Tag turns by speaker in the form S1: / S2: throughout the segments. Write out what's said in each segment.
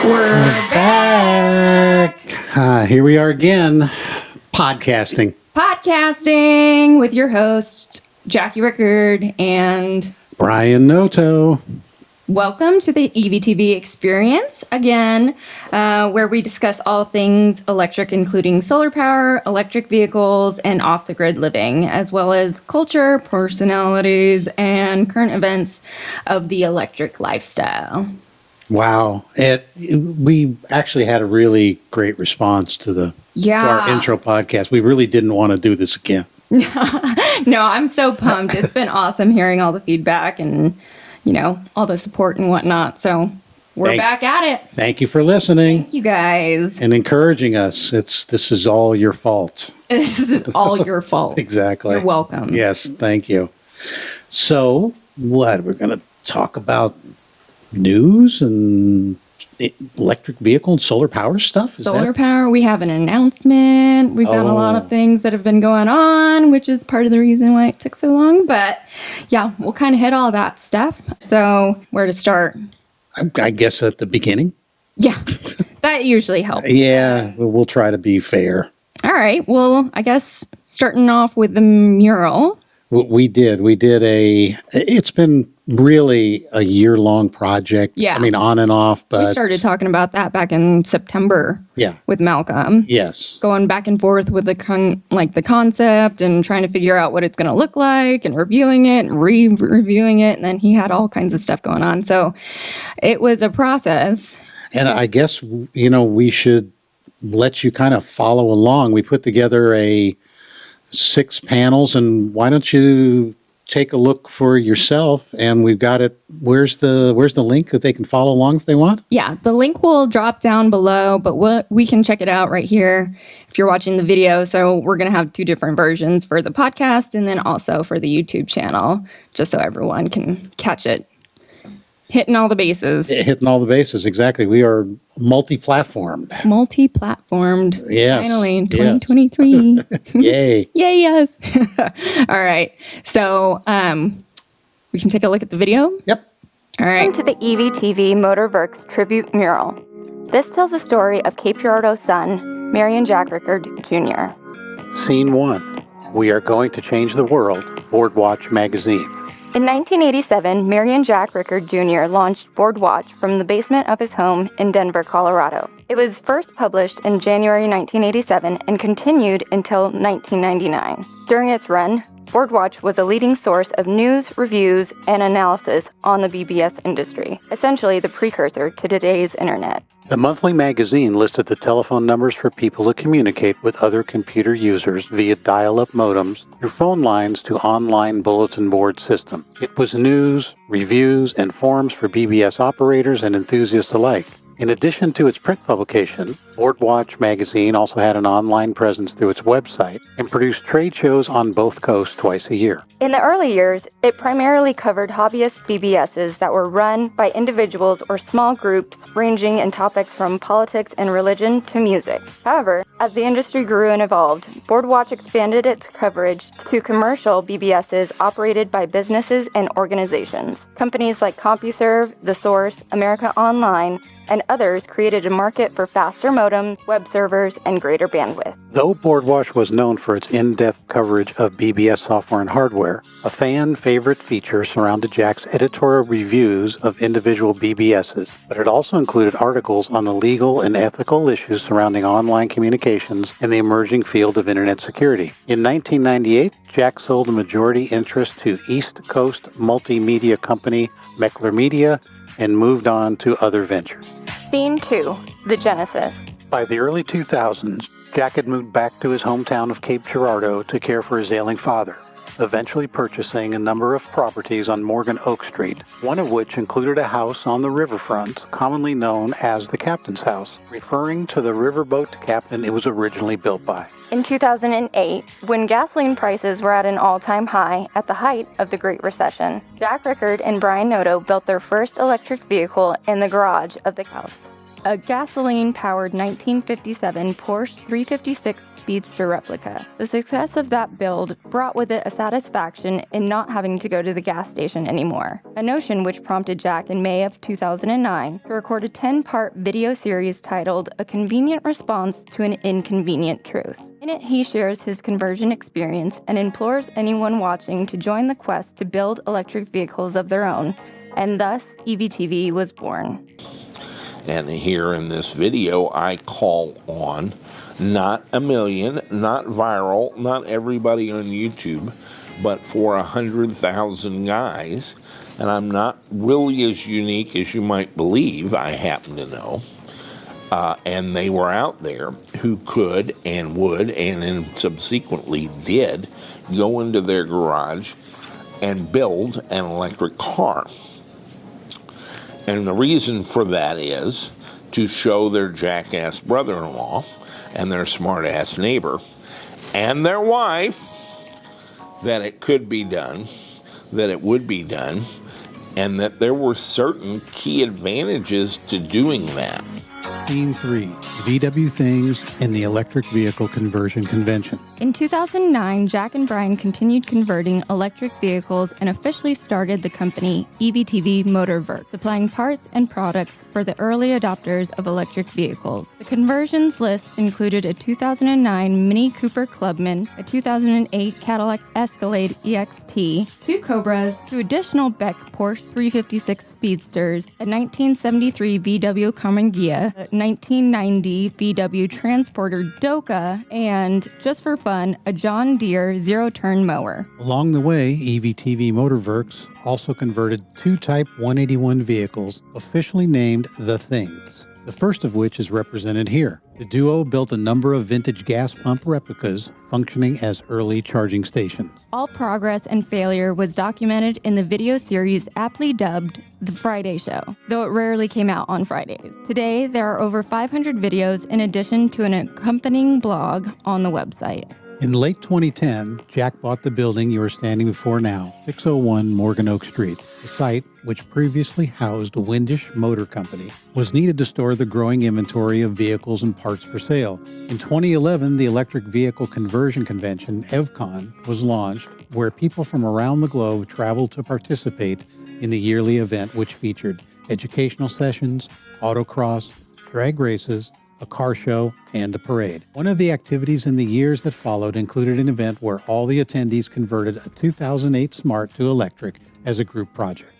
S1: We're back.
S2: Here we are again, podcasting
S1: With your hosts, Jack Rickard and
S2: Brian Noto.
S1: Welcome to the EVTV Experience again, where we discuss all things electric, including solar power, electric vehicles, and off-the-grid living, as well as culture, personalities, and current events of the electric lifestyle.
S2: Wow. We actually had a really great response to our intro podcast. We really didn't want to do this again.
S1: No, I'm so pumped. It's been awesome hearing all the feedback and, all the support and whatnot. So we're back at it.
S2: Thank you for listening.
S1: Thank you guys.
S2: And encouraging us. This is all your fault.
S1: This is all your fault.
S2: Exactly.
S1: You're welcome.
S2: Yes, thank you. So, we're going to talk about news and electric vehicle and solar power stuff?
S1: Solar power. We have an announcement. We've got a lot of things that have been going on, which is part of the reason why it took so long. But yeah, we'll kind of hit all that stuff. So where to start?
S2: I guess at the beginning.
S1: Yeah, that usually helps.
S2: Yeah, we'll try to be fair.
S1: All right. Well, I guess starting off with the mural.
S2: We did it's been really a year-long project.
S1: Yeah.
S2: I mean, on and off, but
S1: we started talking about that back in September.
S2: Yeah.
S1: With Malcolm.
S2: Yes.
S1: Going back and forth with the concept and trying to figure out what it's going to look like and reviewing it and reviewing it. And then he had all kinds of stuff going on. So it was a process.
S2: And I guess, we should let you kind of follow along. We put together 6 panels, and why don't you take a look for yourself? And we've got it. Where's the link that they can follow along if they want?
S1: Yeah, the link will drop down below, but we can check it out right here if you're watching the video. So we're going to have 2 different versions for the podcast and then also for the YouTube channel, just so everyone can catch it. Hitting all the bases.
S2: Hitting all the bases, exactly. We are multi-platformed.
S1: Yes. Finally, in 2023.
S2: Yay.
S1: Yay, yes. All right. So we can take a look at the video?
S2: Yep.
S1: All right. Welcome to the EVTV Motorworks Tribute Mural. This tells the story of Cape Girardeau's son, Marion Jack Rickard, Jr.
S2: Scene 1. We are going to change the world. Boardwatch magazine.
S1: In 1987, Marion Jack Rickard Jr. launched Boardwatch from the basement of his home in Denver, Colorado. It was first published in January 1987 and continued until 1999. During its run, Boardwatch was a leading source of news, reviews, and analysis on the BBS industry, essentially the precursor to today's internet.
S2: The monthly magazine listed the telephone numbers for people to communicate with other computer users via dial-up modems through phone lines to online bulletin board system. It was news, reviews, and forums for BBS operators and enthusiasts alike. In addition to its print publication, Boardwatch magazine also had an online presence through its website and produced trade shows on both coasts twice a year.
S1: In the early years, it primarily covered hobbyist BBSs that were run by individuals or small groups ranging in topics from politics and religion to music. However, as the industry grew and evolved, Boardwatch expanded its coverage to commercial BBSs operated by businesses and organizations. Companies like CompuServe, The Source, America Online, and others created a market for faster modems, web servers, and greater bandwidth.
S2: Though Boardwatch was known for its in-depth coverage of BBS software and hardware, a fan-favorite feature surrounded Jack's editorial reviews of individual BBSs, but it also included articles on the legal and ethical issues surrounding online communications and the emerging field of internet security. In 1998, Jack sold a majority interest to East Coast multimedia company Meckler Media and moved on to other ventures.
S1: Scene 2, The Genesis.
S2: By the early 2000s, Jack had moved back to his hometown of Cape Girardeau to care for his ailing father, eventually purchasing a number of properties on Morgan Oak Street, one of which included a house on the riverfront, commonly known as the Captain's House, referring to the riverboat captain it was originally built by.
S1: In 2008, when gasoline prices were at an all-time high at the height of the Great Recession, Jack Rickard and Brian Noto built their first electric vehicle in the garage of the house. a gasoline-powered 1957 Porsche 356 Speedster replica. The success of that build brought with it a satisfaction in not having to go to the gas station anymore, a notion which prompted Jack in May of 2009 to record a 10-part video series titled A Convenient Response to an Inconvenient Truth. In it, he shares his conversion experience and implores anyone watching to join the quest to build electric vehicles of their own, and thus EVTV was born.
S3: And here in this video, I call on not a million, not viral, not everybody on YouTube, but for 100,000 guys. And I'm not really as unique as you might believe, I happen to know. And they were out there who could and would and subsequently did go into their garage and build an electric car. And the reason for that is to show their jackass brother-in-law and their smart-ass neighbor and their wife that it could be done, that it would be done, and that there were certain key advantages to doing that.
S2: Scene 3, VW Things and the Electric Vehicle Conversion Convention.
S1: In 2009, Jack and Brian continued converting electric vehicles and officially started the company EVTV Motorwerk, supplying parts and products for the early adopters of electric vehicles. The conversions list included a 2009 Mini Cooper Clubman, a 2008 Cadillac Escalade EXT, 2 Cobras, 2 additional Beck Porsche 356 Speedsters, a 1973 VW Carmangia, a 1990 VW Transporter Doka, and, just for fun, a John Deere zero-turn mower.
S2: Along the way, EVTV Motorworks also converted 2 Type 181 vehicles, officially named The Things, the first of which is represented here. The duo built a number of vintage gas pump replicas functioning as early charging stations.
S1: All progress and failure was documented in the video series aptly dubbed The Friday Show, though it rarely came out on Fridays. Today, there are over 500 videos in addition to an accompanying blog on the website.
S2: In late 2010, Jack bought the building you are standing before now, 601 Morgan Oak Street. The site, which previously housed Windish Motor Company, was needed to store the growing inventory of vehicles and parts for sale. In 2011, the Electric Vehicle Conversion Convention, Evcon, was launched, where people from around the globe traveled to participate in the yearly event, which featured educational sessions, autocross, drag races, a car show, and a parade. One of the activities in the years that followed included an event where all the attendees converted a 2008 Smart to electric as a group project.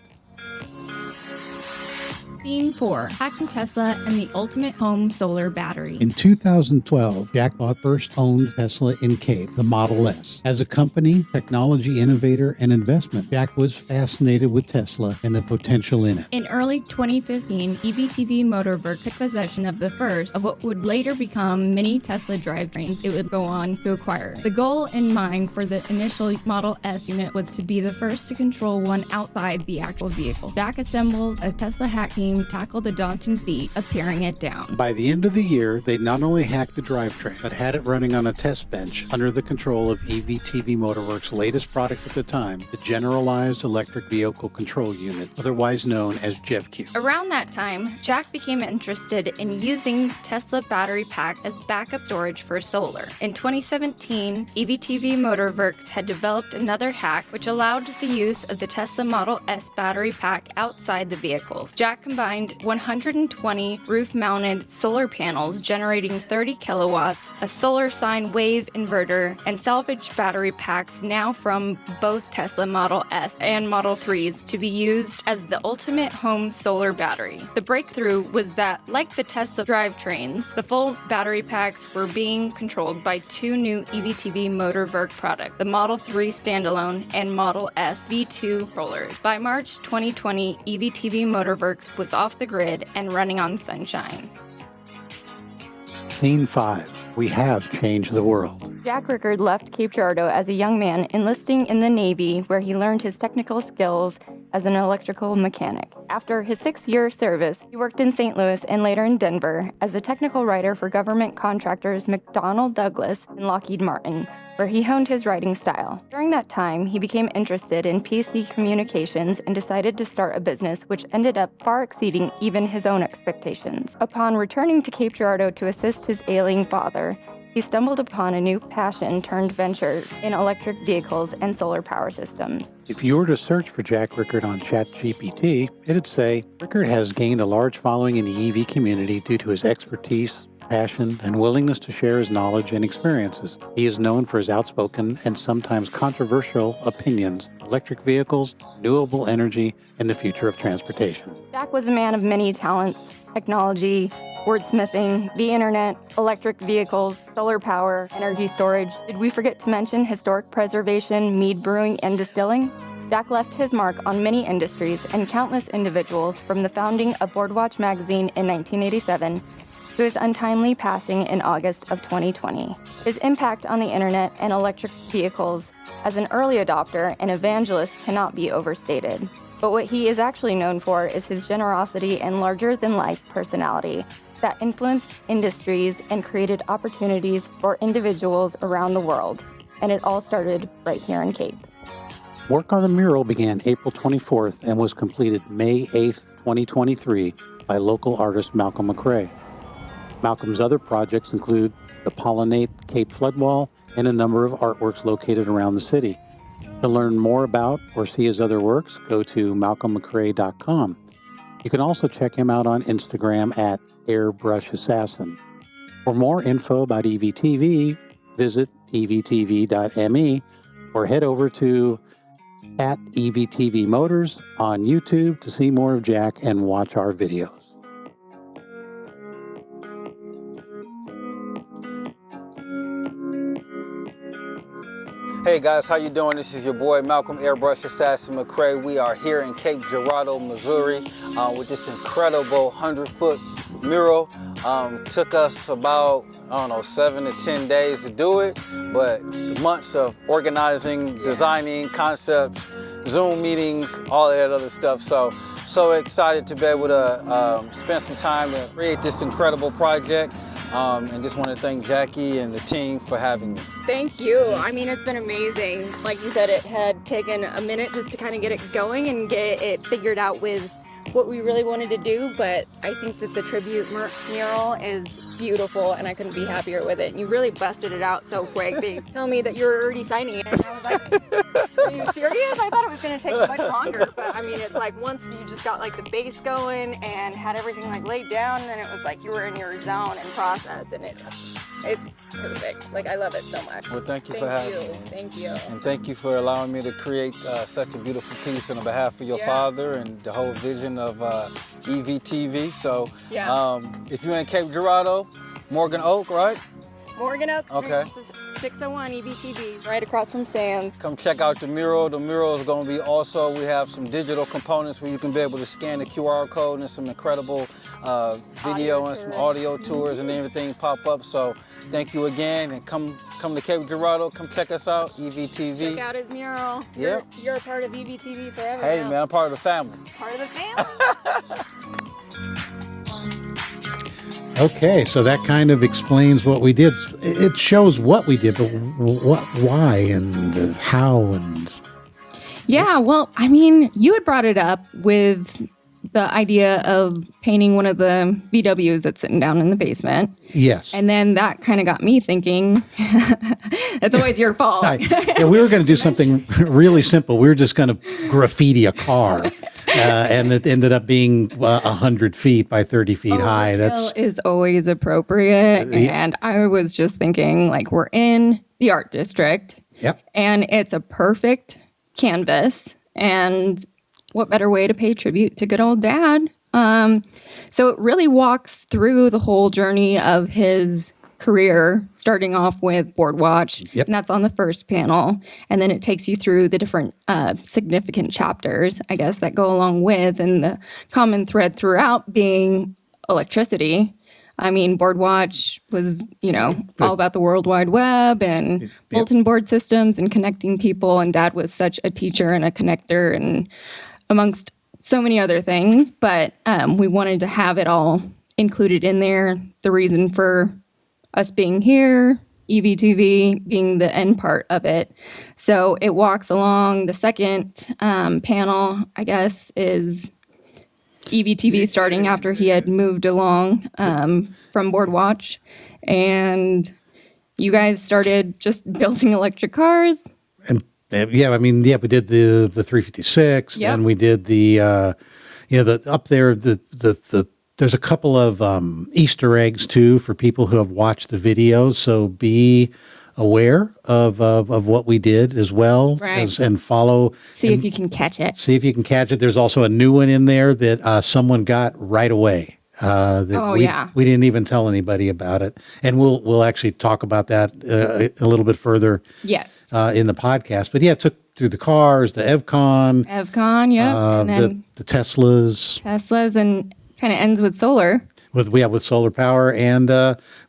S1: Scene 4, Hacking Tesla and the Ultimate Home Solar Battery.
S2: In 2012, Jack bought first-owned Tesla in Cape, the Model S. As a company, technology innovator, and investment, Jack was fascinated with Tesla and the potential in it.
S1: In early 2015, EVTV Motorwerk took possession of the first of what would later become mini Tesla drivetrains it would go on to acquire. The goal in mind for the initial Model S unit was to be the first to control one outside the actual vehicle. Jack assembled a Tesla hack team tackle the daunting feat of tearing it down.
S2: By the end of the year, they not only hacked the drivetrain, but had it running on a test bench under the control of EVTV Motorworks' latest product at the time, the Generalized Electric Vehicle Control Unit, otherwise known as JEVQ.
S1: Around that time, Jack became interested in using Tesla battery packs as backup storage for solar. In 2017, EVTV Motorworks had developed another hack which allowed the use of the Tesla Model S battery pack outside the vehicles. Jack combined 120 roof-mounted solar panels generating 30 kilowatts, a solar sine wave inverter, and salvage battery packs now from both Tesla Model S and Model 3s to be used as the ultimate home solar battery. The breakthrough was that, like the Tesla drivetrains, the full battery packs were being controlled by 2 new EVTV Motorwerk products, the Model 3 standalone and Model S V2 controllers. By March 2020, EVTV Motorwerks was off the grid and running on sunshine.
S2: Scene 5. We have changed the world.
S1: Jack Rickard left Cape Girardeau as a young man, enlisting in the Navy, where he learned his technical skills as an electrical mechanic. After his 6-year service, he worked in St. Louis and later in Denver as a technical writer for government contractors McDonnell Douglas and Lockheed Martin, where he honed his writing style. During that time, he became interested in PC communications and decided to start a business which ended up far exceeding even his own expectations. Upon returning to Cape Girardeau to assist his ailing father, he stumbled upon a new passion turned venture in electric vehicles and solar power systems.
S2: If you were to search for Jack Rickard on ChatGPT, it'd say, Rickard has gained a large following in the EV community due to his expertise, passion, and willingness to share his knowledge and experiences. He is known for his outspoken and sometimes controversial opinions, electric vehicles, renewable energy, and the future of transportation.
S1: Jack was a man of many talents: technology, wordsmithing, the internet, electric vehicles, solar power, energy storage. Did we forget to mention historic preservation, mead brewing, and distilling? Jack left his mark on many industries and countless individuals, from the founding of Boardwatch magazine in 1987 to his untimely passing in August of 2020. His impact on the internet and electric vehicles as an early adopter and evangelist cannot be overstated. But what he is actually known for is his generosity and larger-than-life personality that influenced industries and created opportunities for individuals around the world. And it all started right here in Cape.
S2: Work on the mural began April 24th and was completed May 8th, 2023 by local artist Malcolm McRae. Malcolm's other projects include the Pollinate Cape Floodwall and a number of artworks located around the city. To learn more about or see his other works, go to malcolmmcrae.com. You can also check him out on Instagram at Airbrush Assassin. For more info about EVTV, visit evtv.me or head over to at EVTV Motors on YouTube to see more of Jack and watch our videos.
S4: Hey guys, how you doing? This is your boy Malcolm Airbrush Assassin McRae. We are here in Cape Girardeau, Missouri with this incredible 100-foot mural. Took us about, 7 to 10 days to do it, but months of organizing, designing, concepts, Zoom meetings, all of that other stuff. So excited to be able to spend some time to create this incredible project. And just want to thank Jackie and the team for having me.
S1: Thank you. I mean, it's been amazing. Like you said, it had taken a minute just to kind of get it going and get it figured out with what we really wanted to do, but I think that the tribute mural is beautiful and I couldn't be happier with it. And you really busted it out so quick. They tell me that you're already signing it, and I was like, are you serious? I thought it was going to take much longer, but I mean, it's like once you just got like the base going and had everything like laid down, then it was like you were in your zone and process, and it's perfect. Like, I love it so much.
S4: Well, thank you for having me.
S1: Thank you.
S4: And thank you for allowing me to create such a beautiful piece on behalf of your father and the whole vision of EVTV. So if you're in Cape Girardeau, Morgan Oak, right?
S1: Morgan Oak,
S4: okay.
S1: 601 EVTV, right across from Sam's.
S4: Come check out the mural. The mural is going to be also, we have some digital components where you can be able to scan the QR code and some incredible video and some audio tours and everything pop up. So thank you again, and come to Cape Girardeau, come check us out, EVTV.
S1: Check out his mural.
S4: Yeah.
S1: You're a part of EVTV forever.
S4: Hey
S1: now.
S4: man, I'm part of the family.
S1: Part of the family.
S2: Okay, so that kind of explains what we did. It shows what we did, but why, and how, and...
S1: Yeah, well, I mean, you had brought it up with the idea of painting one of the VWs that's sitting down in the basement.
S2: Yes.
S1: And then that kind of got me thinking, it's always your fault.
S2: Yeah, we were going to do something really simple. We were just going to graffiti a car. And it ended up being 100 feet by 30 feet high.
S1: That is always appropriate. And I was just thinking, like, we're in the art district.
S2: Yep.
S1: And it's a perfect canvas. And what better way to pay tribute to good old Dad? So it really walks through the whole journey of his career, starting off with Boardwatch, and that's on the first panel. And then it takes you through the different significant chapters, I guess, that go along with, and the common thread throughout being electricity. I mean, Boardwatch was, all about the World Wide Web and bulletin board systems and connecting people. And Dad was such a teacher and a connector, and amongst so many other things. But we wanted to have it all included in there. The reason for us being here, EVTV being the end part of it. So it walks along. The second panel, I guess, is EVTV starting after he had moved along from Boardwatch. And you guys started just building electric cars.
S2: And yeah, we did the 356,
S1: Yep.
S2: and we did the the up there the there's a couple of Easter eggs too for people who have watched the videos. So be aware of what we did as well,
S1: Right.
S2: and follow.
S1: See if you can catch it.
S2: See if you can catch it. There's also a new one in there that someone got right away. We didn't even tell anybody about it, and we'll actually talk about that a little bit further.
S1: Yes.
S2: In the podcast, but yeah, it took through the cars, the Evcon,
S1: Evcon, and then
S2: the Teslas,
S1: and kind of ends with solar.
S2: with solar power, and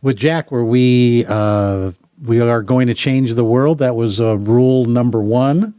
S2: with Jack, where we are going to change the world. That was rule number 1.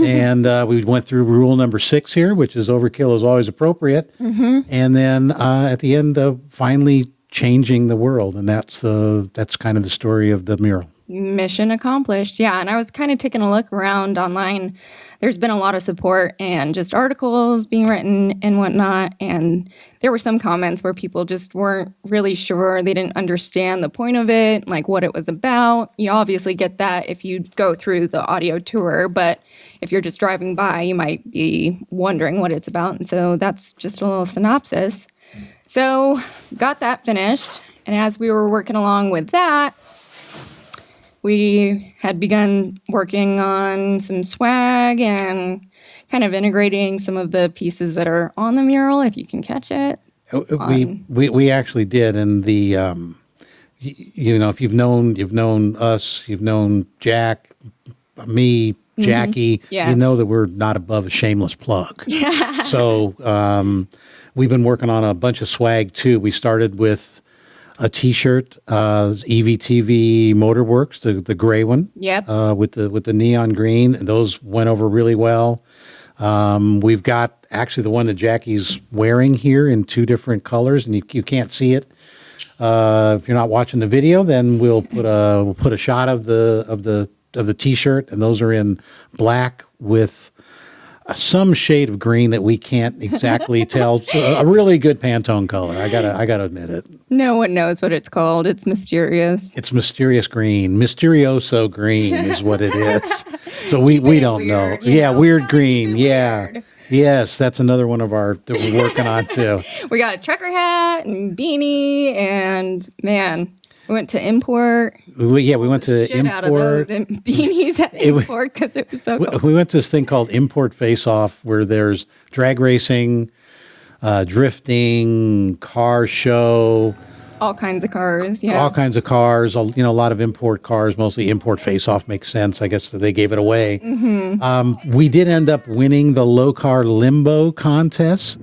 S2: And we went through rule number 6 here, which is overkill is always appropriate. Mm-hmm. And then at the end of finally changing the world. And that's kind of the story of the mural.
S1: Mission accomplished. Yeah. And I was kind of taking a look around online. There's been a lot of support and just articles being written and whatnot. And there were some comments where people just weren't really sure. They didn't understand the point of it, like what it was about. You obviously get that if you go through the audio tour, but if you're just driving by, you might be wondering what it's about. And so that's just a little synopsis. So got that finished. And as we were working along with that, we had begun working on some swag and kind of integrating some of the pieces that are on the mural, if you can catch it.
S2: We actually did, and the if you've known us, you've known Jack, me, Jackie,
S1: Mm-hmm. Yeah.
S2: you know that we're not above a shameless plug.
S1: Yeah.
S2: So we've been working on a bunch of swag too. We started with a T-shirt, EVTV Motorworks, the gray one.
S1: Yep.
S2: With the neon green. Those went over really well. We've got actually the one that Jackie's wearing here in 2 different colors, and you can't see it. If you're not watching the video, then we'll put a shot of the T-shirt, and those are in black with some shade of green that we can't exactly tell. So a really good Pantone color. I gotta admit it.
S1: No one knows what it's called. It's mysterious.
S2: It's mysterious green. Mysterioso green is what it is. So we don't know. Yeah, weird green. Yeah.
S1: Weird.
S2: Yes, that's another one of our that we're working on too.
S1: We got a trucker hat and beanie, and man, we went to import.
S2: We went to
S1: Shit out of
S2: import.
S1: those and beanies at import because it was so cool.
S2: We went to this thing called Import Face Off, where there's drag racing, drifting, car show,
S1: All kinds of cars. Yeah.
S2: all kinds of cars. A lot of import cars, mostly Import Face Off makes sense. I guess that they gave it away. Mm-hmm. We did end up winning the low car limbo contest.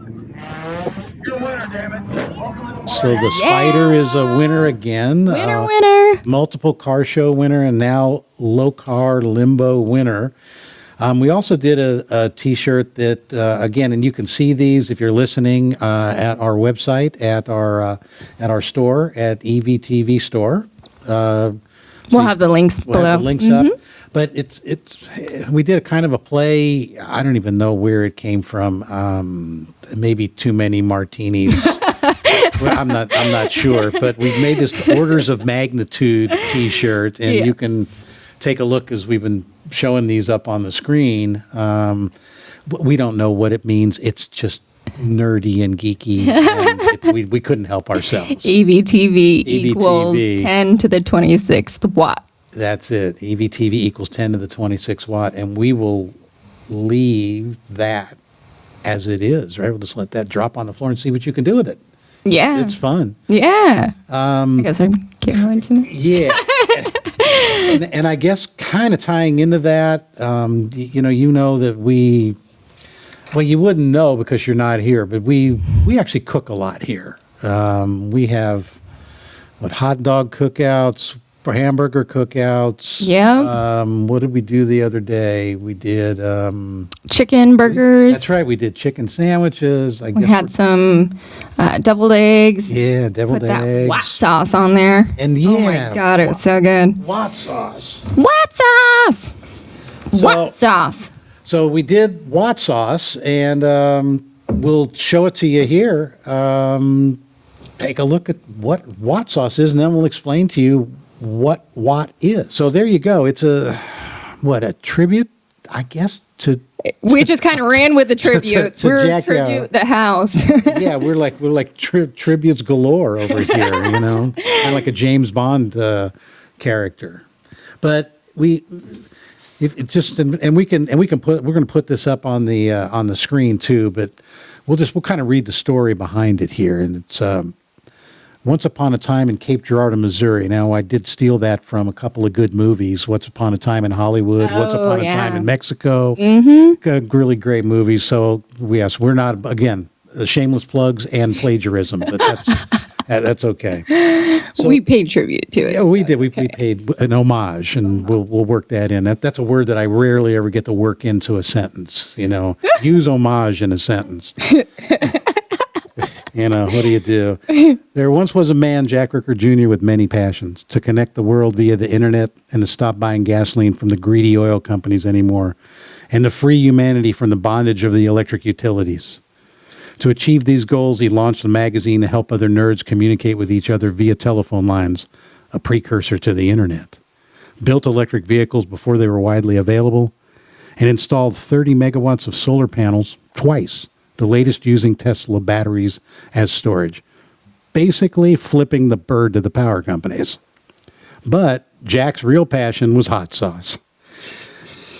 S5: You're a winner, damn it. Welcome to the
S2: So the Spider is a winner again.
S1: Winner.
S2: Multiple car show winner, and now low car limbo winner. We also did a T-shirt that, again, and you can see these if you're listening at our website, at our store, at EVTV Store.
S1: We'll have the links
S2: We'll
S1: below.
S2: have the links up. But we did a kind of a play. I don't even know where it came from. Maybe too many martinis. Well, I'm not sure. But we've made this orders of magnitude T-shirt, and you can take a look as we've been showing these up on the screen. We don't know what it means. It's just nerdy and geeky. And we couldn't help ourselves.
S1: EVTV equals 10 to the 26th watt.
S2: That's it. EVTV equals 10 to the 26 watt. And we will leave that as it is, right? We'll just let that drop on the floor and see what you can do with it.
S1: Yeah.
S2: It's fun.
S1: Yeah. I guess I can't go into it.
S2: Yeah. and I guess kind of tying into that, you know that well, you wouldn't know because you're not here, but we actually cook a lot here. We have hot dog cookouts. for hamburger cookouts.
S1: Yeah.
S2: What did we do the other day? We did
S1: Chicken burgers.
S2: That's right. We did chicken sandwiches.
S1: We had some deviled eggs.
S2: Yeah, deviled
S1: Put
S2: eggs.
S1: that white sauce on there.
S2: And
S1: Oh my God, it was so good.
S2: White sauce.
S1: White sauce. White sauce.
S2: So we did white sauce, and we'll show it to you here. Take a look at what white sauce is, and then we'll explain to you what is. So there you go. It's a tribute, I guess, to.
S1: We just kind of ran with the tributes.
S2: to
S1: We're
S2: Jack,
S1: tribute the house.
S2: Yeah, we're like tributes galore over here, kind of like a James Bond character. But we're going to put this up on the screen too. But we'll kind of read the story behind it here, and it's Once Upon a Time in Cape Girardeau, Missouri. Now, I did steal that from a couple of good movies, Once Upon a Time in Hollywood, Once Upon a Time in Mexico. Really great movies. So, yes, we're not, again, shameless plugs and plagiarism, but that's okay. So,
S1: we paid tribute to it.
S2: Yeah, we did. We paid an homage, and we'll work that in. That's a word that I rarely ever get to work into a sentence, Use homage in a sentence. What do you do? There once was a man, Jack Rickard Jr., with many passions, to connect the world via the internet and to stop buying gasoline from the greedy oil companies anymore, and to free humanity from the bondage of the electric utilities. To achieve these goals, he launched a magazine to help other nerds communicate with each other via telephone lines, a precursor to the internet. Built electric vehicles before they were widely available, and installed 30 megawatts of solar panels twice, the latest using Tesla batteries as storage, basically flipping the bird to the power companies. But Jack's real passion was hot sauce.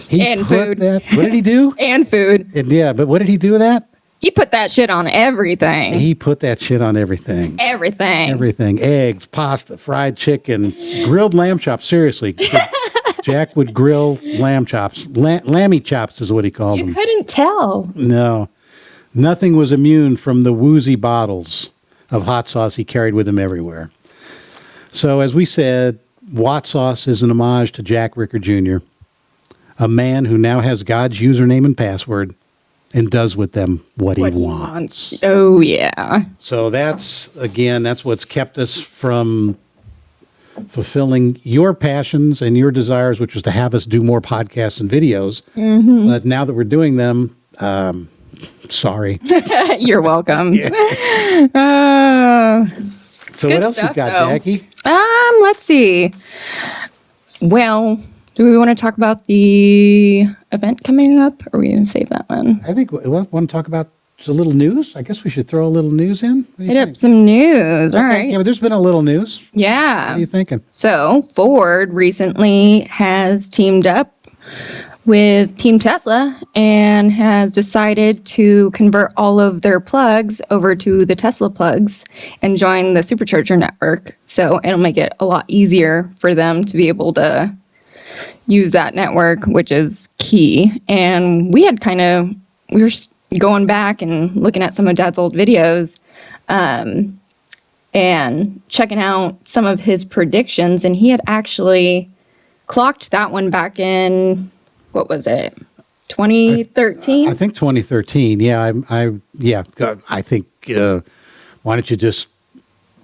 S1: Food.
S2: What did he do?
S1: And food.
S2: But what did he do with that?
S1: He put that shit on everything.
S2: He put that shit on everything.
S1: Everything.
S2: Eggs, pasta, fried chicken, grilled lamb chops. Seriously. Jack would grill lamb chops. Lammy chops is what he called them.
S1: You couldn't tell.
S2: No. Nothing was immune from the woozy bottles of hot sauce he carried with him everywhere. So, as we said, Watt sauce is an homage to Jack Rickard Jr., a man who now has God's username and password and does with them what he wants.
S1: Oh, yeah.
S2: So that's what's kept us from fulfilling your passions and your desires, which was to have us do more podcasts and videos. Mm-hmm. But now that we're doing them, sorry.
S1: You're welcome.
S2: So what else you got,
S1: though.
S2: Jackie?
S1: Let's see. Well, do we want to talk about the event coming up, or are we going to save that one?
S2: I think we want to talk about a little news. I guess we should throw a little news in.
S1: Hit up some news. All right.
S2: Yeah, but there's been a little news.
S1: Yeah.
S2: What are you thinking?
S1: So Ford recently has teamed up with Team Tesla and has decided to convert all of their plugs over to the Tesla plugs and join the supercharger network. So it'll make it a lot easier for them to be able to use that network, which is key. And we were going back and looking at some of Dad's old videos and checking out some of his predictions. And he had actually clocked that one back in, what was it, 2013?
S2: I think 2013. Yeah, I think. Why don't you just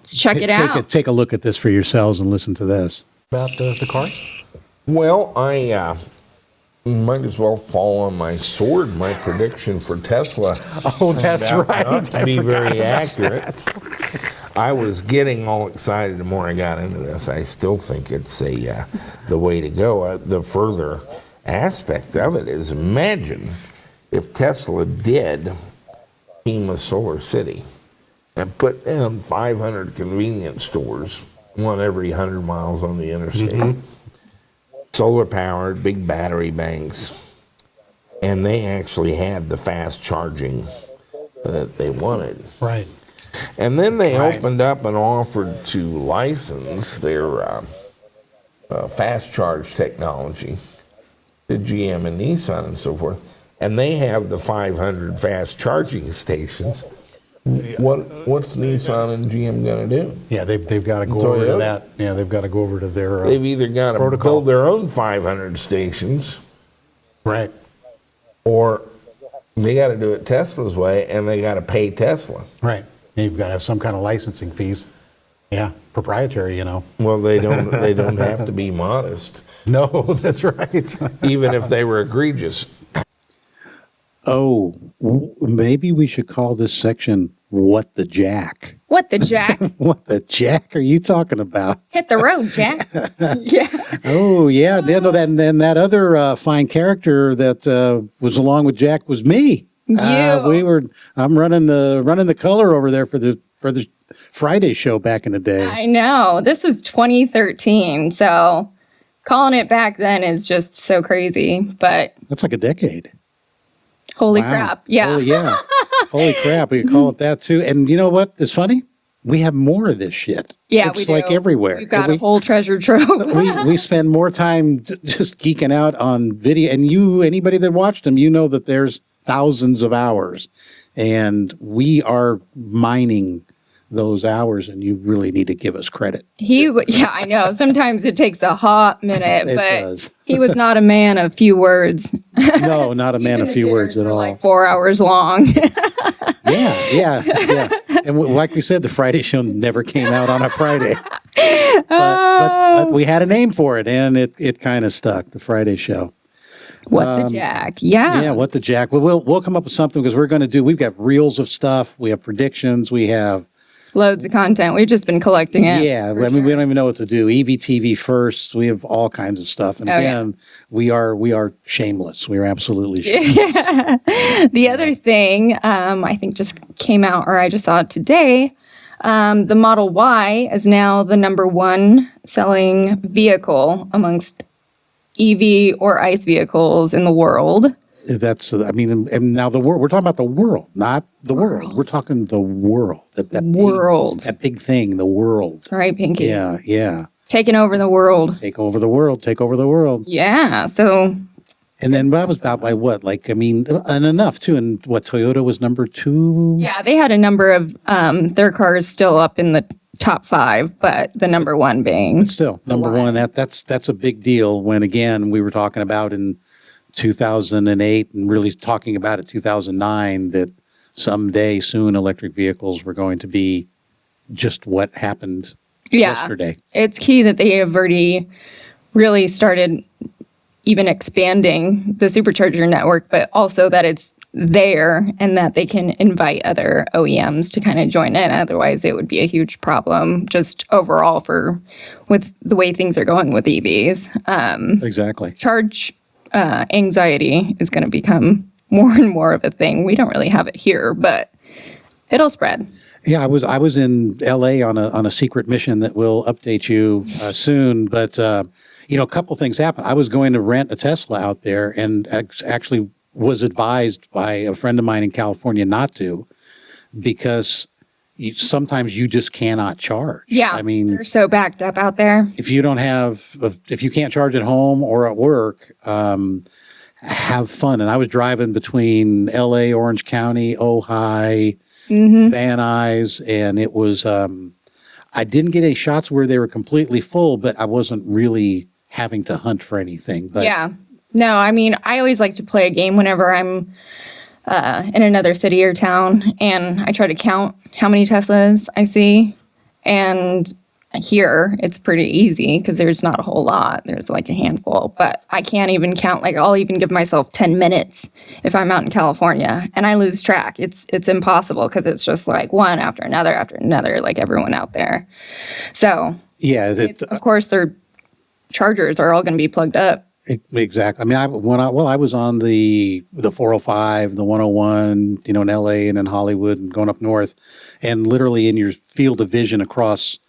S1: check it out?
S2: Take a look at this for yourselves and listen to this
S6: about the cars.
S3: Well, I might as well fall on my sword. My prediction for Tesla.
S6: Oh, that's right.
S3: Not to be very accurate. I was getting all excited the more I got into this. I still think it's the way to go. The further aspect of it is, imagine if Tesla did team a Solar City and put down 500 convenience stores, one every 100 miles on the interstate. Mm-hmm. Solar powered, big battery banks, and they actually had the fast charging that they wanted.
S2: right.
S3: And then they opened up and offered to license their fast charge technology to GM and Nissan and so forth. And they have the 500 fast charging stations What's Nissan and GM going to do?
S2: Yeah, they've got to go over to that. Yeah, they've got to go over to their
S3: They've either got to
S2: protocol.
S3: build their own 500 stations,
S2: Right.
S3: or they got to do it Tesla's way, and they got to pay Tesla.
S2: Right. And you've got to have some kind of licensing fees. Yeah, proprietary, you know.
S3: Well, they don't. They don't have to be modest,
S2: No, that's right.
S3: even if they were egregious.
S2: Oh, maybe we should call this section "What the Jack."
S1: What the Jack?
S2: What the Jack are you talking about?
S1: Hit the road, Jack. Yeah.
S2: Oh, yeah. Then that other fine character that was along with Jack was me.
S1: You.
S2: I'm running the color over there for the Friday show back in the day.
S1: I know. This was 2013, so calling it back then is just so crazy. But
S2: That's like a decade.
S1: holy
S2: Wow.
S1: crap. Yeah.
S2: Holy, yeah. Holy crap. We could call it that too. And you know what? It's funny. We have more of this shit.
S1: Yeah,
S2: it's
S1: we do.
S2: like everywhere.
S1: We've got
S2: And
S1: a whole treasure trove.
S2: we spend more time just geeking out on video. And anybody that watched them, you know that there's thousands of hours. And we are mining those hours, and you really need to give us credit.
S1: Yeah, I know. Sometimes it takes a hot minute,
S2: It
S1: but
S2: does.
S1: he was not a man of few words.
S2: No, not a man of few words at all.
S1: Like 4 hours long.
S2: Yeah. And like we said, the Friday show never came out on a Friday. But we had a name for it, and it kind of stuck, the Friday show.
S1: What the Jack? Yeah.
S2: Yeah, what the Jack. Well, we'll come up with something because we've got reels of stuff. We have predictions. We have,
S1: Loads of content. We've just been collecting it.
S2: yeah, I mean, we don't even know what to do. EVTV first. We have all kinds of stuff. And again, we are shameless. We are absolutely shameless.
S1: The other thing, I think just came out, or I just saw it today. The Model Y is now the #1 selling vehicle amongst EV or ICE vehicles in the world.
S2: That's, I mean, and now the world, we're talking about the world, not the world. We're talking the world. That
S1: World.
S2: that big thing, the world.
S1: That's right, Pinky.
S2: Yeah.
S1: Taking over the world.
S2: Take over the world.
S1: Yeah. So
S2: And then that was about by what? Like, I mean, and enough too. And what, Toyota was #2?
S1: yeah, they had a number of their cars still up in the top 5, but the #1 being
S2: Still, #1. That's a big deal when, again, we were talking about in 2008 and really talking about it 2009 that someday soon electric vehicles were going to be just what happened yesterday.
S1: It's key that they have already really started even expanding the supercharger network, but also that it's there and that they can invite other OEMs to kind of join in. Otherwise, it would be a huge problem just overall with the way things are going with EVs.
S2: Exactly.
S1: Charge anxiety is going to become more and more of a thing. We don't really have it here, but it'll spread.
S2: Yeah, I was in LA on a secret mission that will update you soon. But a couple things happened. I was going to rent a Tesla out there, and actually was advised by a friend of mine in California not to, because sometimes you just cannot charge.
S1: Yeah,
S2: I mean,
S1: they're so backed up out there.
S2: if you can't charge at home or at work, have fun. And I was driving between LA, Orange County, Ojai, Van Nuys, and it was, I didn't get any shots where they were completely full, but I wasn't really having to hunt for anything. But
S1: yeah. No, I mean, I always like to play a game whenever I'm in another city or town, and I try to count how many Teslas I see. And here, it's pretty easy because there's not a whole lot. There's like a handful, but I can't even count. Like, I'll even give myself 10 minutes if I'm out in California, and I lose track. It's impossible because it's just like one after another, like everyone out there. So
S2: yeah,
S1: of course, their chargers are all going to be plugged up.
S2: Exactly. I mean, I was on the 405, the 101, in LA and in Hollywood and going up north, and literally in your field of vision across,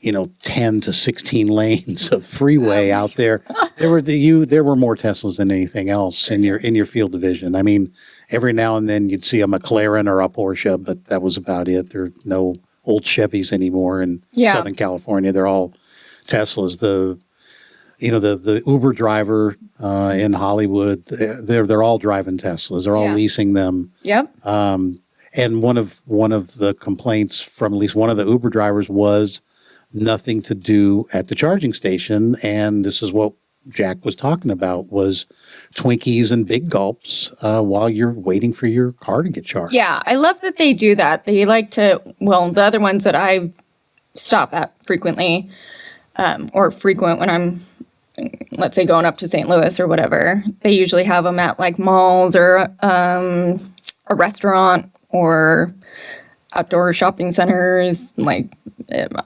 S2: 10 to 16 lanes of freeway out there, there were more Teslas than anything else in your field of vision. I mean, every now and then you'd see a McLaren or a Porsche, but that was about it. There are no old Chevys anymore in Southern California. They're all Teslas. The Uber driver in Hollywood, they're all driving Teslas. They're all leasing them.
S1: Yep.
S2: And one of the complaints from at least one of the Uber drivers was nothing to do at the charging station. And this is what Jack was talking about, was Twinkies and big gulps while you're waiting for your car to get charged.
S1: Yeah, I love that they do that. They like to, well, the other ones that I stop at frequently, or frequent when I'm, let's say, going up to St. Louis or whatever, they usually have them at like malls or a restaurant or outdoor shopping centers, like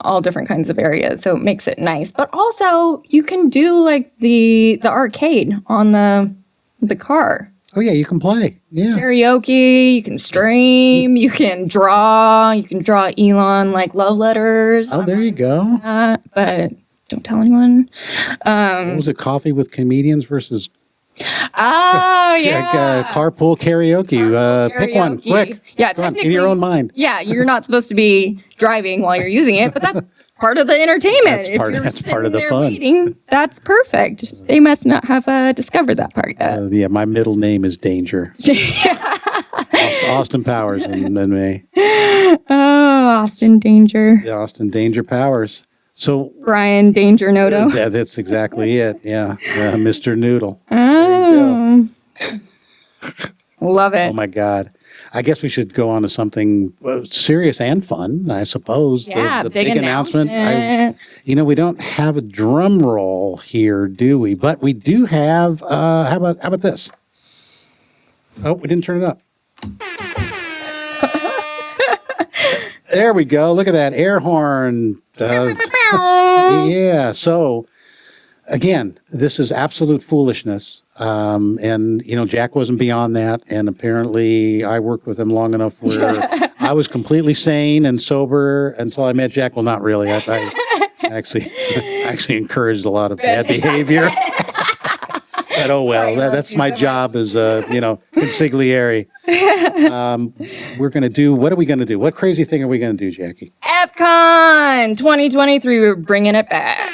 S1: all different kinds of areas. So it makes it nice. But also you can do like the arcade on the car.
S2: Oh yeah, you can play. Yeah.
S1: Karaoke, you can stream, you can draw Elon like love letters.
S2: Oh, there you go.
S1: But don't tell anyone.
S2: What was it? Coffee with comedians versus
S1: Oh, yeah.
S2: carpool karaoke. Pick one, quick.
S1: Yeah,
S2: Come on,
S1: technically,
S2: in your own mind.
S1: Yeah, you're not supposed to be driving while you're using it, but that's part of the entertainment.
S2: That's part of the
S1: there
S2: fun.
S1: Waiting, that's perfect. They must not have discovered that part yet.
S2: Yeah, my middle name is Danger. Austin Powers and me.
S1: Oh, Austin Danger.
S2: The Austin Danger Powers. So
S1: Brian Danger Noto.
S2: that's exactly it. Yeah, Mr. Noodle.
S1: Oh. Love it.
S2: Oh my God. I guess we should go on to something serious and fun, I suppose.
S1: Yeah,
S2: the
S1: big announcement.
S2: We don't have a drum roll here, do we? But we do have, how about this? Oh, we didn't turn it up. There we go. Look at that air horn. Yeah. So again, this is absolute foolishness. And Jack wasn't beyond that. And apparently I worked with him long enough where I was completely sane and sober until I met Jack. Well, not really. I actually encouraged a lot of bad behavior. But oh well, that's my job as consigliere. We're going to do, what are we going to do? What crazy thing are we going to do, Jackie?
S1: Evcon 2023, we're bringing it back.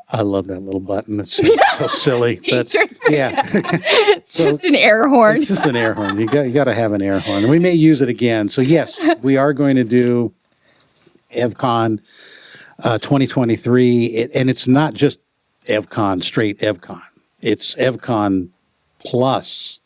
S2: I love that little button. It's so silly. But yeah.
S1: It's just an air horn.
S2: It's just an air horn. You got to have an air horn. And we may use it again. So yes, we are going to do Evcon 2023. And it's not just Evcon, straight Evcon. It's Evcon plus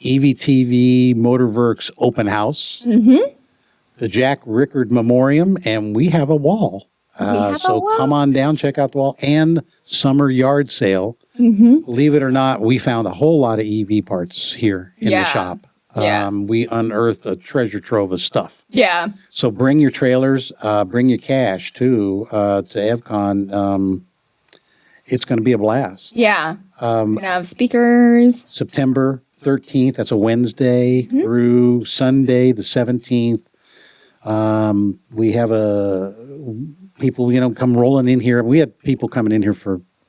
S2: EVTV Motorworks Open House, the Jack Rickard Memoriam, and we have a wall. Come on down, check out the wall, and summer yard sale. Believe it or not, we found a whole lot of EV parts here in the shop. We unearthed a treasure trove of stuff.
S1: Yeah.
S2: So bring your trailers, bring your cash too to Evcon. It's going to be a blast.
S1: Yeah. We're going to have speakers.
S2: September 13th, that's a Wednesday, through Sunday the 17th. We have people, come rolling in here. We had people coming in here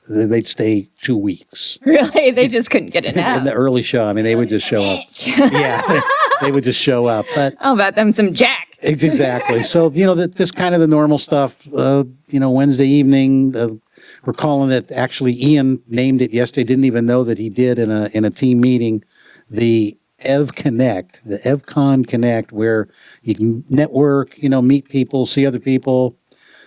S2: they'd stay 2 weeks.
S1: Really? They just couldn't get enough.
S2: In the early show. I mean, they would just show up. Yeah, they would just show up. But
S1: I'll bet them some Jack.
S2: Exactly. So, this kind of the normal stuff, Wednesday evening, we're calling it, actually, Ian named it yesterday, didn't even know that he did in a team meeting, the Evcon Connect, where you can network, meet people, see other people.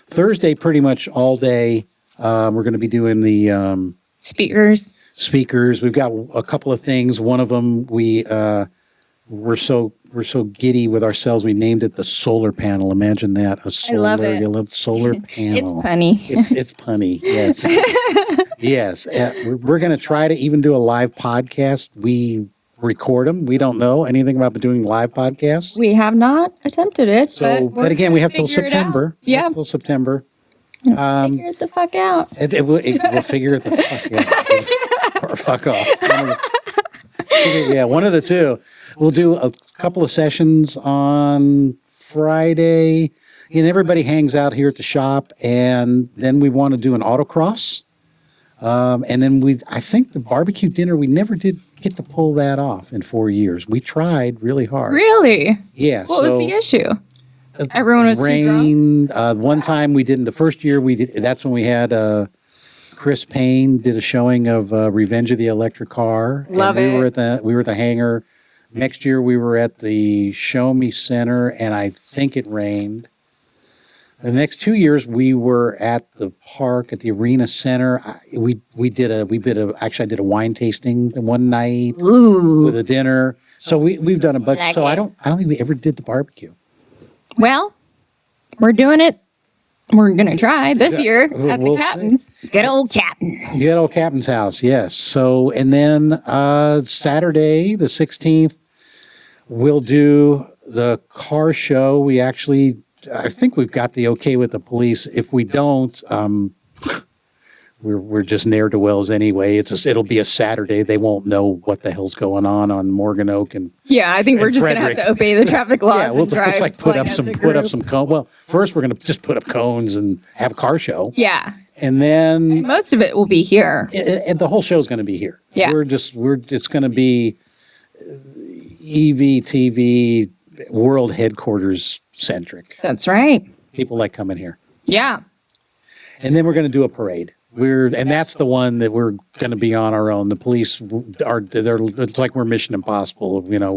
S2: Thursday, pretty much all day, we're going to be doing the
S1: speakers.
S2: We've got a couple of things. One of them, we're so giddy with ourselves. We named it the solar panel. Imagine that.
S1: I love it.
S2: You love solar panel.
S1: It's punny.
S2: It's punny. Yes. Yes. We're going to try to even do a live podcast. We record them. We don't know anything about doing live podcasts.
S1: We have not attempted it.
S2: But again, we have till September.
S1: Yeah.
S2: Till September.
S1: Figure it the fuck out.
S2: We'll figure it the fuck out. Or fuck off. Yeah, one of the two. We'll do a couple of sessions on Friday, and everybody hangs out here at the shop, and then we want to do an autocross. And then I think the barbecue dinner, we never did get to pull that off in 4 years. We tried really hard.
S1: Really?
S2: Yeah.
S1: What was the issue? Everyone was
S2: too drunk? One time we didn't. The first year we did, that's when we had Chris Payne did a showing of Revenge of the Electric Car.
S1: Love
S2: and
S1: it.
S2: We were at the hangar Next year we were at the Show Me Center, and I think it rained. The next 2 years we were at the park at the Arena Center. I did a wine tasting one night with a dinner. So we've done a bunch.
S7: Like
S2: so I
S7: it.
S2: don't think we ever did the barbecue.
S7: Well, we're doing it. We're going to try this year at
S2: we'll
S7: the Captain's. Good old Captain.
S2: Good old Captain's house, yes. So, and then Saturday, the 16th, we'll do the car show. I think we've got the okay with the police. If we don't, we're just ne'er-do-wells anyway. It'll be a Saturday. They won't know what the hell's going on Morgan Oak and
S7: Yeah, I think we're just going to have to obey the traffic laws
S2: yeah. We'll
S7: and drive.
S2: just put up some cones. Well, first we're going to just put up cones and have a car show.
S7: Yeah.
S2: And then
S7: Most of it will be here.
S2: and the whole show is going to be here.
S7: Yeah.
S2: It's going to be EVTV world headquarters centric.
S7: That's right.
S2: People like coming here.
S7: Yeah.
S2: And then we're going to do a parade. And that's the one that we're going to be on our own. The police it's like we're Mission Impossible. You know,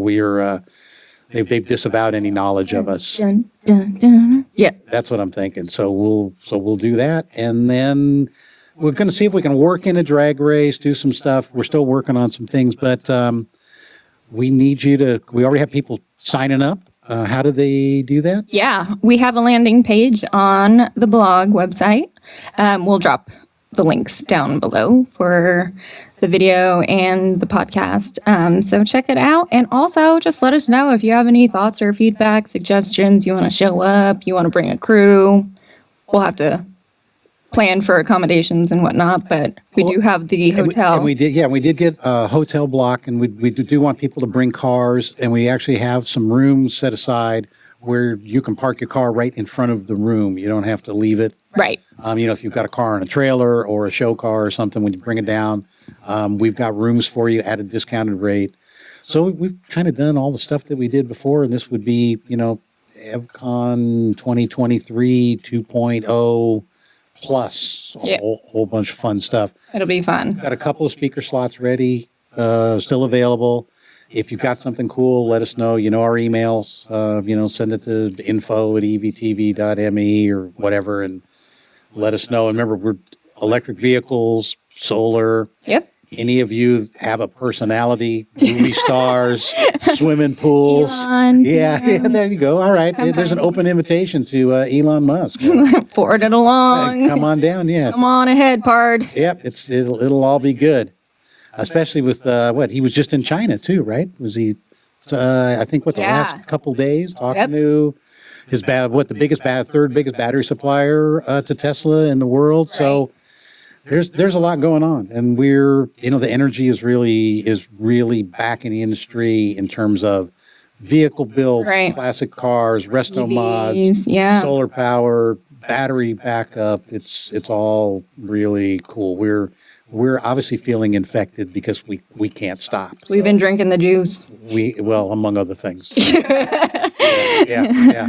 S2: they've disavowed any knowledge of us.
S7: Dun, dun, dun. Yeah.
S2: That's what I'm thinking. So we'll do that. And then we're going to see if we can work in a drag race, do some stuff. We're still working on some things, but we need we already have people signing up. How do they do that?
S7: Yeah. We have a landing page on the blog website. We'll drop the links down below for the video and the podcast. So check it out. And also just let us know if you have any thoughts or feedback, suggestions, you want to show up, you want to bring a crew. We'll have to plan for accommodations and whatnot, but we do have the hotel.
S2: And we did get a hotel block, and we do want people to bring cars, and we actually have some rooms set aside where you can park your car right in front of the room. You don't have to leave it.
S7: Right.
S2: If you've got a car on a trailer or a show car or something, when you bring it down, we've got rooms for you at a discounted rate. So we've kind of done all the stuff that we did before, and this would be, Evcon 2023 2.0 plus a whole bunch of fun stuff.
S7: It'll be fun.
S2: Got a couple of speaker slots ready, still available. If you've got something cool, let us know. You know our emails. Send it to info@evtv.me or whatever, and let us know. And remember, we're electric vehicles, solar.
S7: Yep.
S2: Any of you have a personality, movie stars, swimming pools.
S7: Elon.
S2: Yeah, there you go. All right. There's an open invitation to Elon Musk.
S7: Forward it along.
S2: Come on down, yeah.
S7: Come on ahead, Pard.
S2: Yep, it'll all be good. Especially with he was just in China too, right? Was he? I think the last couple days talking to his third biggest battery supplier to Tesla in the world. Right. So there's a lot going on, and we're the energy is really back in the industry in terms of vehicle build, classic cars, resto mods, solar power, battery backup. It's all really cool. We're obviously feeling infected because we can't stop.
S7: We've been drinking the juice.
S2: Among other things. Yeah.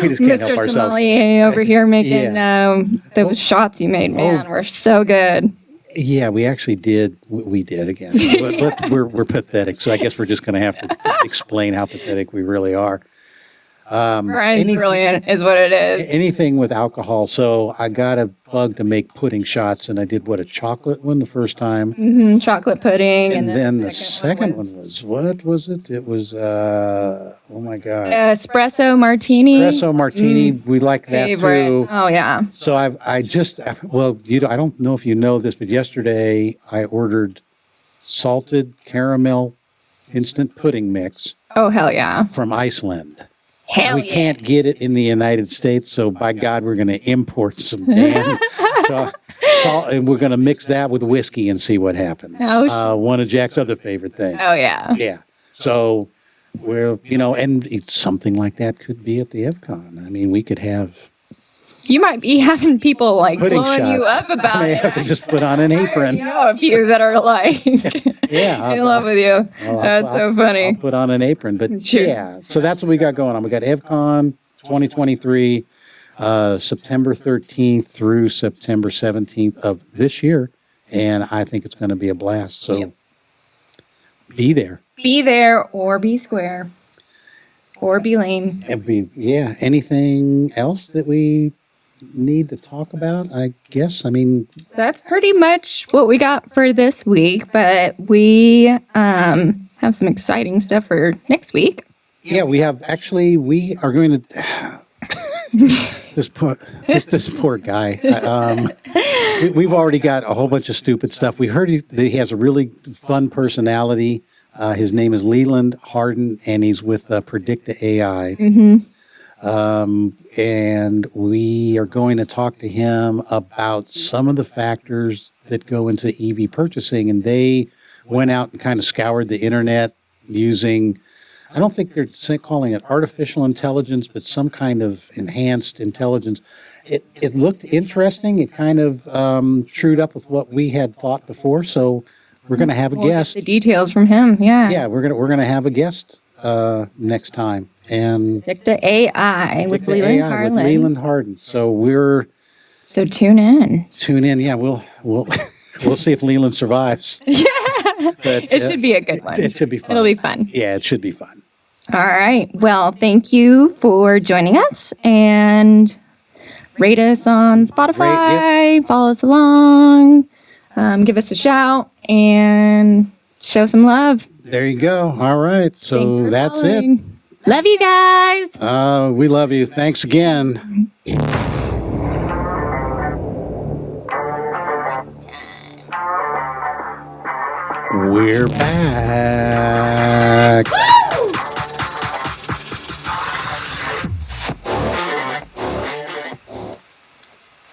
S2: We just can't help
S7: Mr.
S2: ourselves.
S7: Sommelier over here making those shots you made, man, were so good.
S2: Yeah, we actually did. We did again. But we're pathetic, so I guess we're just going to have to explain how pathetic we really are.
S7: Brilliant is what it is.
S2: Anything with alcohol. So I got a bug to make pudding shots, and I did a chocolate one the first time.
S7: Mm-hmm, chocolate pudding.
S2: And then the second one was, what was it? It was, oh my God.
S7: Espresso martini.
S2: Espresso martini. We like that
S7: favorite.
S2: too.
S7: Oh, yeah.
S2: So I don't know if you know this, but yesterday I ordered salted caramel instant pudding mix.
S7: Oh, hell yeah.
S2: From Iceland.
S7: Hell
S2: we can't get it in the United States, so by God, we're going to import some damn salt, and we're going to mix that with whiskey and see what happens. One of Jack's other favorite things.
S7: Oh, yeah.
S2: Yeah. So we're, and something like that could be at the Evcon. I mean, we could have.
S7: You might be having people blowing you up about
S2: I may have to just put on an apron.
S7: A few that are in love with you. That's so funny.
S2: I'll put on an apron, but yeah. So that's what we got going on. We got Evcon 2023, September 13th through September 17th of this year, and I think it's going to be a blast. So be there.
S7: Be there or be square or be lame.
S2: Yeah. Anything else that we need to talk about? I guess. I mean,
S7: That's pretty much what we got for this week, but we have some exciting stuff for next week.
S2: yeah, we have actually. We are going to. This poor guy. We've already got a whole bunch of stupid stuff. We heard that he has a really fun personality. His name is Leland Harden, and he's with Predicta AI. And we are going to talk to him about some of the factors that go into EV purchasing. And they went out and kind of scoured the internet using, I don't think they're calling it artificial intelligence, but some kind of enhanced intelligence. It looked interesting. It kind of trued up with what we had thought before. So we're going to have a guest.
S7: The details from him, yeah.
S2: Yeah, we're gonna have a guest next time. And
S7: Predicta AI with Leland Harden.
S2: With Leland Harden. So
S7: tune in.
S2: Yeah, we'll see if Leland survives. But,
S7: It should be a good one.
S2: It should be fun.
S7: It'll be fun.
S2: Yeah, it should be fun.
S7: All right. Well, thank you for joining us, and rate us on Spotify. Follow us along. Give us a shout and show some love.
S2: There you go. All right. So that's
S7: following. It. Love you guys.
S2: We love you. Thanks again. We're back.